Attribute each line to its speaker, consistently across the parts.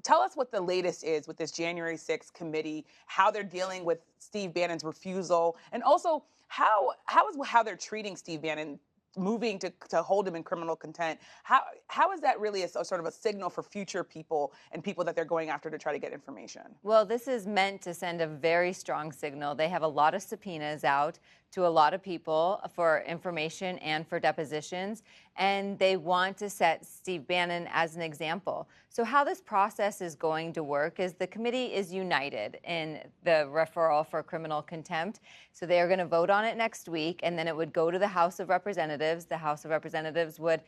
Speaker 1: Tell us what the latest is with this January 6th committee, how they're dealing with Steve Bannon's refusal, and also how they're treating Steve Bannon, moving to hold him in criminal contempt. How is that really a sort of a signal for future people and people that they're going after to try to get information?
Speaker 2: Well, this is meant to send a very strong signal. They have a lot of subpoenas out to a lot of people for information and for depositions, and they want to set Steve Bannon as an example. So how this process is going to work is the committee is united in the referral for criminal contempt. So they are going to vote on it next week, and then it would go to the House of Representatives. The House of Representatives would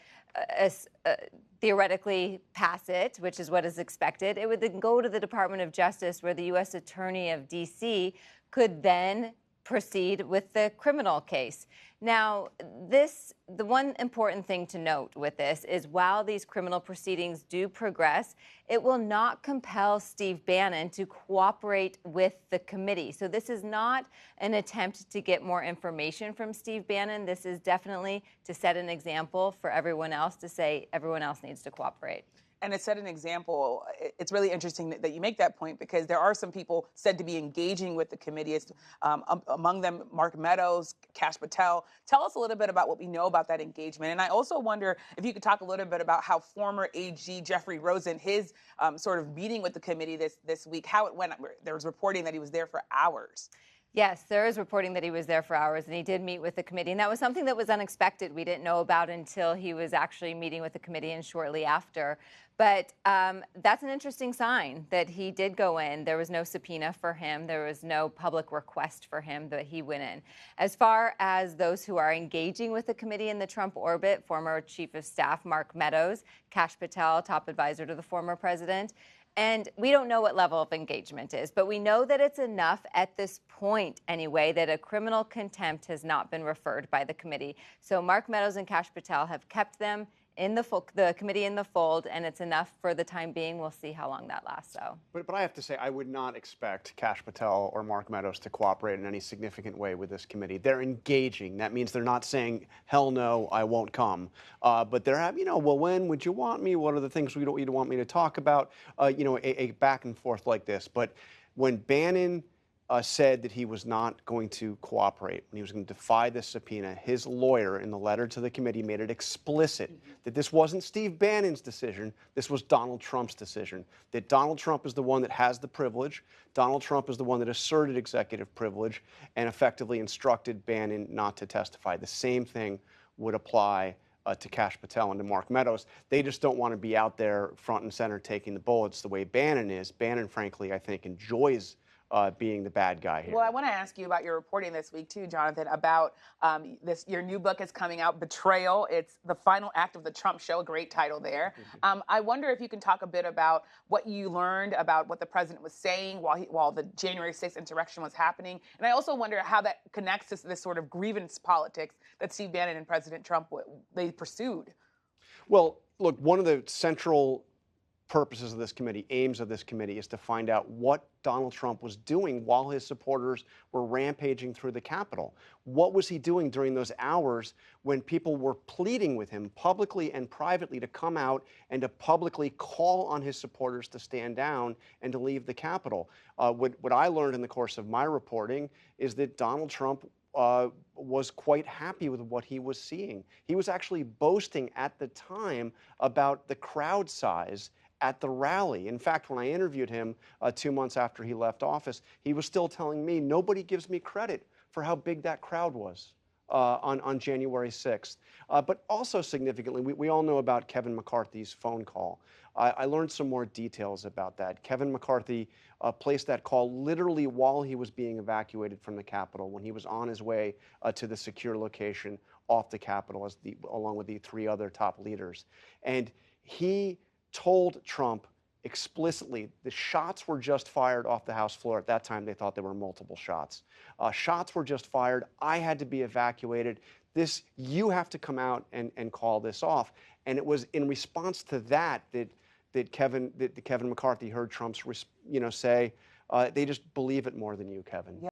Speaker 2: theoretically pass it, which is what is expected. It would then go to the Department of Justice, where the U.S. Attorney of D.C. could then proceed with the criminal case. Now, the one important thing to note with this is while these criminal proceedings do progress, it will not compel Steve Bannon to cooperate with the committee. So this is not an attempt to get more information from Steve Bannon. This is definitely to set an example for everyone else, to say everyone else needs to cooperate.
Speaker 1: And to set an example, it's really interesting that you make that point, because there are some people said to be engaging with the committee. Among them, Mark Meadows, Kash Patel. Tell us a little bit about what we know about that engagement. And I also wonder if you could talk a little bit about how former AG Jeffrey Rosen, his sort of meeting with the committee this week, how it went. There was reporting that he was there for hours.
Speaker 2: Yes, there is reporting that he was there for hours, and he did meet with the committee. And that was something that was unexpected. We didn't know about until he was actually meeting with the committee and shortly after. But that's an interesting sign that he did go in. There was no subpoena for him. There was no public request for him that he went in. As far as those who are engaging with the committee in the Trump orbit, former Chief of Staff Mark Meadows, Kash Patel, top advisor to the former president, and we don't know what level of engagement is, but we know that it's enough at this point, anyway, that a criminal contempt has not been referred by the committee. So Mark Meadows and Kash Patel have kept them in the committee in the fold, and it's enough for the time being. We'll see how long that lasts, though.
Speaker 3: But I have to say, I would not expect Kash Patel or Mark Meadows to cooperate in any significant way with this committee. They're engaging. That means they're not saying, hell no, I won't come. But they're having, well, when would you want me? What are the things you'd want me to talk about? A back and forth like this. But when Bannon said that he was not going to cooperate, when he was going to defy this subpoena, his lawyer in the letter to the committee made it explicit that this wasn't Steve Bannon's decision, this was Donald Trump's decision, that Donald Trump is the one that has the privilege, Donald Trump is the one that asserted executive privilege and effectively instructed Bannon not to testify. The same thing would apply to Kash Patel and to Mark Meadows. They just don't want to be out there front and center taking the bullets the way Bannon is. Bannon, frankly, I think enjoys being the bad guy here.
Speaker 1: Well, I want to ask you about your reporting this week, too, Jonathan, about your new book is coming out, Betrayal. It's the final act of the Trump show. Great title there. I wonder if you can talk a bit about what you learned about what the president was saying while the January 6th insurrection was happening. And I also wonder how that connects to this sort of grievance politics that Steve Bannon and President Trump, they pursued.
Speaker 3: Well, look, one of the central purposes of this committee, aims of this committee, is to find out what Donald Trump was doing while his supporters were rampaging through the Capitol. What was he doing during those hours when people were pleading with him publicly and privately to come out and to publicly call on his supporters to stand down and to leave the Capitol? What I learned in the course of my reporting is that Donald Trump was quite happy with what he was seeing. He was actually boasting at the time about the crowd size at the rally. In fact, when I interviewed him 2 months after he left office, he was still telling me, nobody gives me credit for how big that crowd was on January 6th. But also significantly, we all know about Kevin McCarthy's phone call. I learned some more details about that. Kevin McCarthy placed that call literally while he was being evacuated from the Capitol, when he was on his way to the secure location off the Capitol, along with the 3 other top leaders. And he told Trump explicitly the shots were just fired off the House floor. At that time, they thought there were multiple shots. Shots were just fired. I had to be evacuated. You have to come out and call this off. And it was in response to that that Kevin McCarthy heard Trump's say, they just believe it more than you, Kevin.
Speaker 1: Yeah.